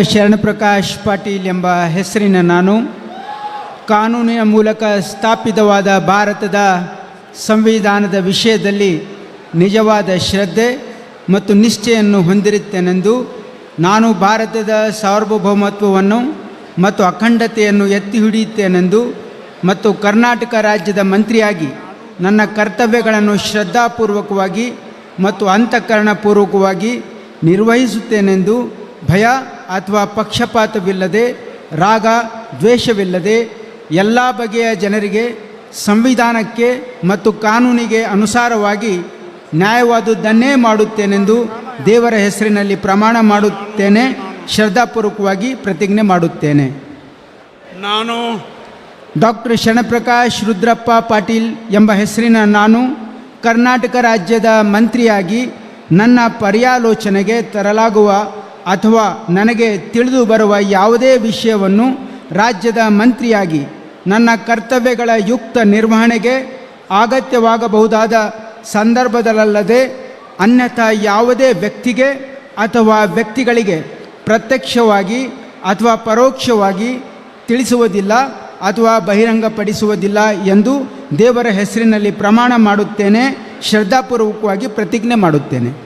ಶರಣಪ್ರಕಾಶ್ ಪಾಟೀಲ್ ಎಂಬ ಹೆಸರಿನ ನಾನು ಕಾನೂನಿನ ಮೂಲಕ ಸ್ಥಾಪಿತವಾದ ಭಾರತದ ಸಂವಿಧಾನದ ವಿಷಯದಲ್ಲಿ ನಿಜವಾದ ಶ್ರದ್ಧೆ ಮತ್ತು ನಿಷ್ಠೆಯನ್ನು ಹೊಂದಿರುತ್ತೇನೆಂದು ನಾನು ಭಾರತದ ಸಾರ್ವಭೌಮತ್ವವನ್ನು ಮತ್ತು ಅಖಂಡತೆಯನ್ನು ಎತ್ತಿ ಹಿಡಿಯುತ್ತೇನೆಂದು ಮತ್ತು ಕರ್ನಾಟಕ ರಾಜ್ಯದ ಮಂತ್ರಿಯಾಗಿ ನನ್ನ ಕರ್ತವ್ಯಗಳನ್ನು ಶ್ರದ್ಧಾಪೂರ್ವಕವಾಗಿ ಮತ್ತು ಅಂತಃಕರಣಪೂರ್ವಕವಾಗಿ ನಿರ್ವಹಿಸುತ್ತೇನೆಂದು ಭಯ ಅಥವಾ ಪಕ್ಷಪಾತವಿಲ್ಲದೆ ರಾಗ ದ್ವೇಷವಿಲ್ಲದೆ ಎಲ್ಲ ಬಗೆಯ ಜನರಿಗೆ ಸಂವಿಧಾನಕ್ಕೆ ಮತ್ತು ಕಾನೂನಿಗೆ ಅನುಸಾರವಾಗಿ ನ್ಯಾಯವಾದುದನ್ನೇ ಮಾಡುತ್ತೇನೆಂದು ದೇವರ ಹೆಸರಿನಲ್ಲಿ ಪ್ರಮಾಣ ಮಾಡುತ್ತೇನೆ. ಶ್ರದ್ಧಾಪೂರ್ವಕವಾಗಿ ಪ್ರತಿಜ್ಞೆ ಮಾಡುತ್ತೇನೆ. ನಾನು ಡಾಕ್ಟರ್ ಶರಣಪ್ರಕಾಶ್ ರುದ್ರಪ್ಪ ಪಾಟೀಲ್ ಎಂಬ ಹೆಸರಿನ ನಾನು ಕರ್ನಾಟಕ ರಾಜ್ಯದ ಮಂತ್ರಿಯಾಗಿ ನನ್ನ ಪರ್ಯಾಲೋಚನೆಗೆ ತರಲಾಗುವ ಅಥವಾ ನನಗೆ ತಿಳಿದು ಬರುವ ಯಾವುದೇ ವಿಷಯವನ್ನು ರಾಜ್ಯದ ಮಂತ್ರಿಯಾಗಿ ನನ್ನ ಕರ್ತವ್ಯಗಳ ಯುಕ್ತ ನಿರ್ವಹಣೆಗೆ ಅಗತ್ಯವಾಗಬಹುದಾದ ಸಂದರ್ಭದಲ್ಲದೆ ಅನ್ಯಥಾ ಯಾವುದೇ ವ್ಯಕ್ತಿಗೆ ಅಥವಾ ವ್ಯಕ್ತಿಗಳಿಗೆ ಪ್ರತ್ಯಕ್ಷವಾಗಿ ಅಥವಾ ಪರೋಕ್ಷವಾಗಿ ತಿಳಿಸುವುದಿಲ್ಲ ಅಥವಾ ಬಹಿರಂಗಪಡಿಸುವುದಿಲ್ಲ ಎಂದು ದೇವರ ಹೆಸರಿನಲ್ಲಿ ಪ್ರಮಾಣ ಮಾಡುತ್ತೇನೆ. ಶ್ರದ್ಧಾಪೂರ್ವಕವಾಗಿ ಪ್ರತಿಜ್ಞೆ ಮಾಡುತ್ತೇನೆ.